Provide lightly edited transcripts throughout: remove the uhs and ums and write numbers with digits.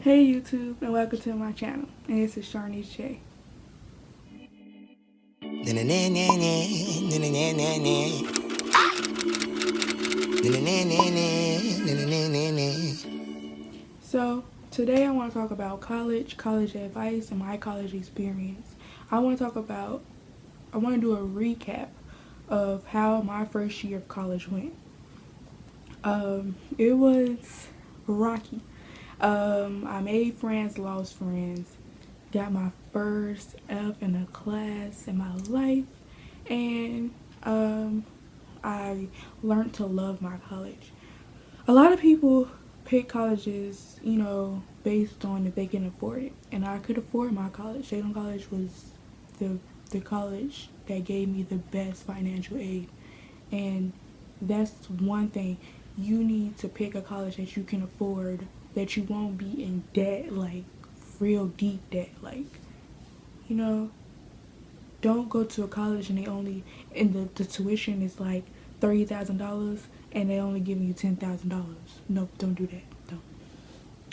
Hey YouTube, and welcome to my channel. And this is Sharnice J. So today I want to talk about college advice, and my college experience. I want to do a recap of how my first year of college went. It was rocky. I made friends, lost friends, got my first F in a class in my life, and I learned to love my college. A lot of people pick colleges, based on if they can afford it, and I could afford my college. Salem College was the college that gave me the best financial aid, and that's one thing. You need to pick a college that you can afford, that you won't be in debt, like real deep debt. Like, you know, don't go to a college and the tuition is like $30,000 and they only give you $10,000. No, don't do that. Don't.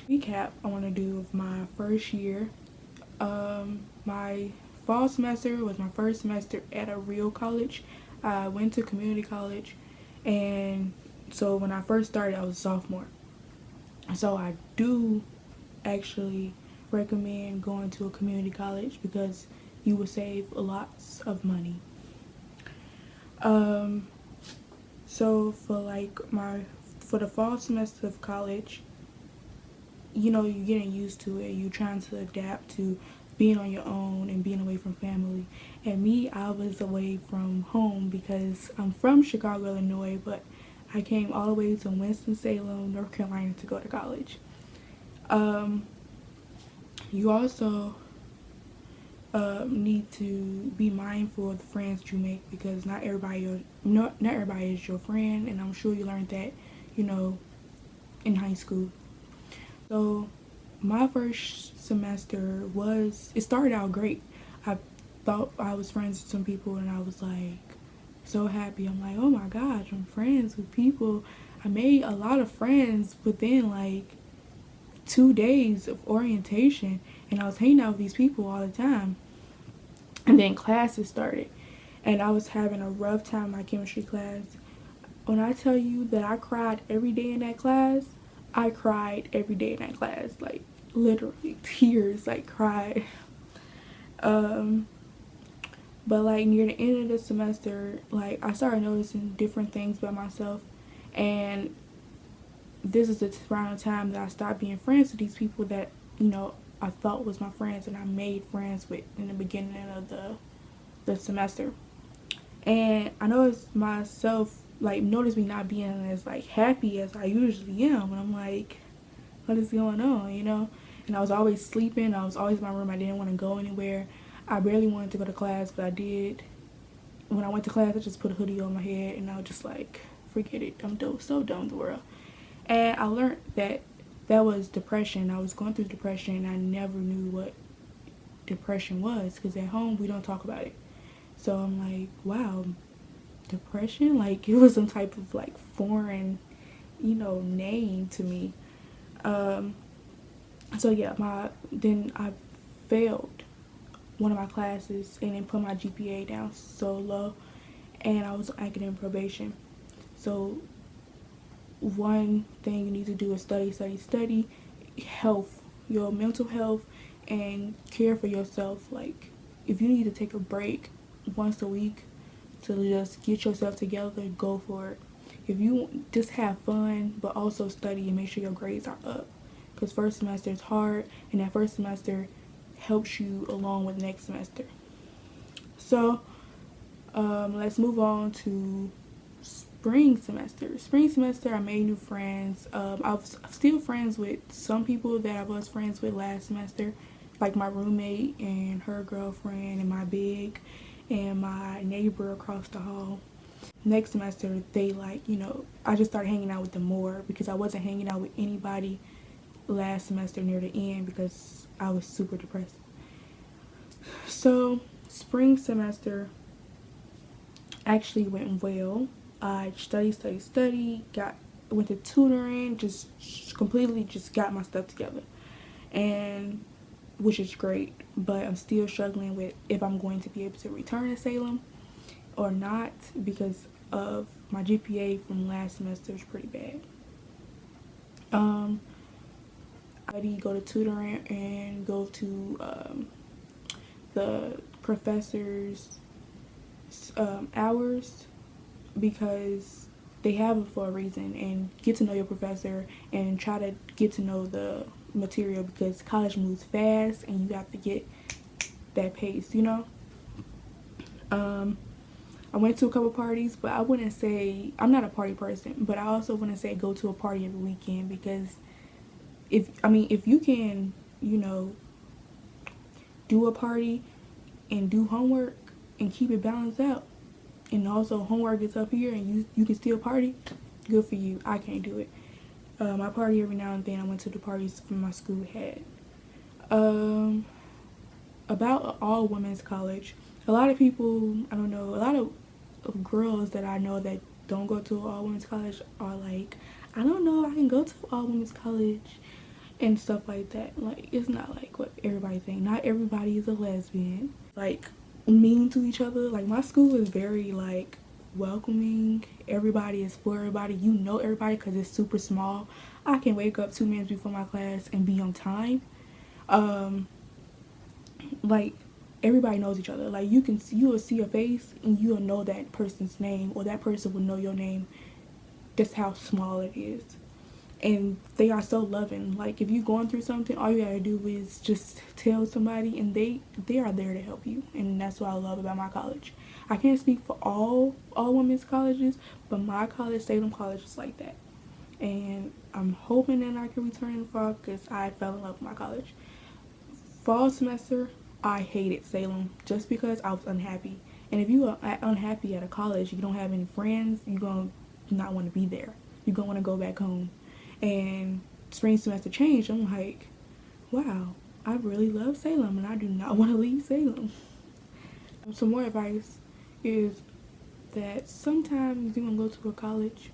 Recap I want to do of my first year. My fall semester was my first semester at a real college. I went to community college, and so when I first started, I was a sophomore. So I do actually recommend going to a community college because you will save lots of money. Um, so for the fall semester of college, you're getting used to it. You're trying to adapt to being on your own and being away from family. And me, I was away from home because I'm from Chicago, Illinois, but I came all the way to Winston-Salem, North Carolina to go to college. You also need to be mindful of the friends that you make, because not everybody is your friend, and I'm sure you learned that, in high school. So my first semester it started out great. I thought I was friends with some people, and I was like so happy. I'm like, oh my gosh, I'm friends with people. I made a lot of friends within like 2 days of orientation, and I was hanging out with these people all the time. And then classes started, and I was having a rough time in my chemistry class. When I tell you that I cried every day in that class, I cried every day in that class, like literally tears, like cried. Um, but like near the end of the semester, like I started noticing different things about myself, and this is around the time that I stopped being friends with these people that I thought was my friends, and I made friends with in the beginning of the semester. And I noticed myself, like, notice me not being as like happy as I usually am, and I'm like, what is going on? And I was always sleeping. I was always in my room. I didn't want to go anywhere. I barely wanted to go to class, but I did. When I went to class, I just put a hoodie on my head, and I was just like, forget it, I'm so done with the world. And I learned that was depression. I was going through depression, and I never knew what depression was, because at home we don't talk about it. So I'm like, wow, depression? Like, it was some type of like foreign, name to me. Um, so yeah, then I failed one of my classes, and then put my GPA down so low, and I was academic probation. So one thing you need to do is study health, your mental health, and care for yourself. Like, if you need to take a break once a week to just get yourself together, go for it. If you just have fun but also study and make sure your grades are up, because first semester is hard, and that first semester helps you along with next semester. So let's move on to spring semester. Spring semester, I made new friends. I was still friends with some people that I was friends with last semester, like my roommate and her girlfriend, and my big, and my neighbor across the hall. Next semester, I just started hanging out with them more, because I wasn't hanging out with anybody last semester near the end because I was super depressed. So spring semester actually went well. I went to tutoring, just completely just got my stuff together. and which is great, but I'm still struggling with if I'm going to be able to return to Salem or not, because of my GPA from last semester is pretty bad. I need to go to tutoring and go to the professor's hours, because they have it for a reason, and get to know your professor and try to get to know the material, because college moves fast and you have to get that pace, you know. I went to a couple parties, but I wouldn't say, I'm not a party person, but I also wouldn't say go to a party every weekend, because if you can, you know, do a party and do homework and keep it balanced out, and also homework is up here and you can still party, good for you. I can't do it. I party every now and then. I went to the parties from my school had. About an all women's college, a lot of people, I don't know, a lot of girls that I know that don't go to an all women's college are like, I don't know if I can go to an all women's college and stuff like that. Like, it's not like what everybody think. Not everybody is a lesbian, like mean to each other. Like, my school is very like welcoming. Everybody is for everybody. You know everybody because it's super small. I can wake up 2 minutes before my class and be on time. Like, everybody knows each other. Like, you will see a face and you'll know that person's name, or that person will know your name. That's how small it is. And they are so loving. Like, if you're going through something, all you gotta do is just tell somebody, and they are there to help you. And that's what I love about my college. I can't speak for all women's colleges, but my college, Salem College, is like that. And I'm hoping that I can return in the fall, because I fell in love with my college. Fall semester, I hated Salem just because I was unhappy. And if you are unhappy at a college, you don't have any friends, you're gonna not want to be there. You're gonna want to go back home. And spring semester changed. I'm like, wow, I really love Salem, and I do not want to leave Salem. Some more advice is that sometimes you're gonna go to a college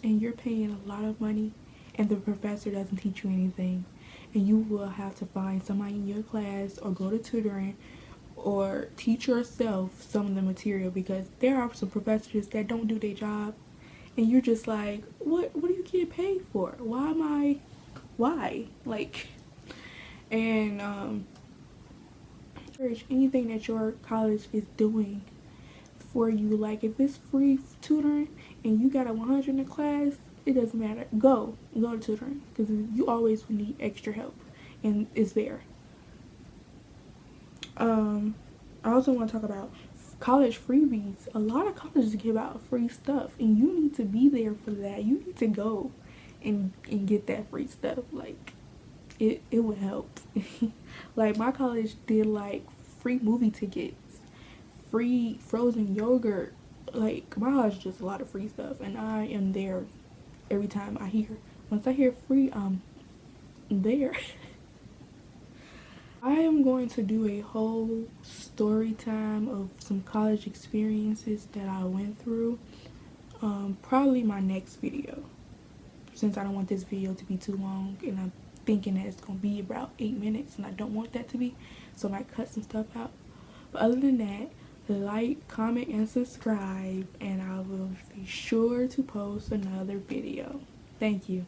and you're paying a lot of money and the professor doesn't teach you anything, and you will have to find somebody in your class or go to tutoring or teach yourself some of the material, because there are some professors that don't do their job, and you're just like, what do you get paid for? Why? Like, and anything that your college is doing for you, like if it's free tutoring and you got a 100 in class, it doesn't matter. Go to tutoring, because you always will need extra help, and it's there. I also want to talk about college freebies. A lot of colleges give out free stuff, and you need to be there for that. You need to go and get that free stuff. Like, it would help. Like, my college did like free movie tickets, free frozen yogurt. Like, my college does a lot of free stuff, and I am there every time I hear. Once I hear free, I'm there. I am going to do a whole story time of some college experiences that I went through. Probably my next video, since I don't want this video to be too long, and I'm thinking that it's going to be about 8 minutes, and I don't want that to be, so I might cut some stuff out. But other than that, like, comment, and subscribe, and I will be sure to post another video. Thank you.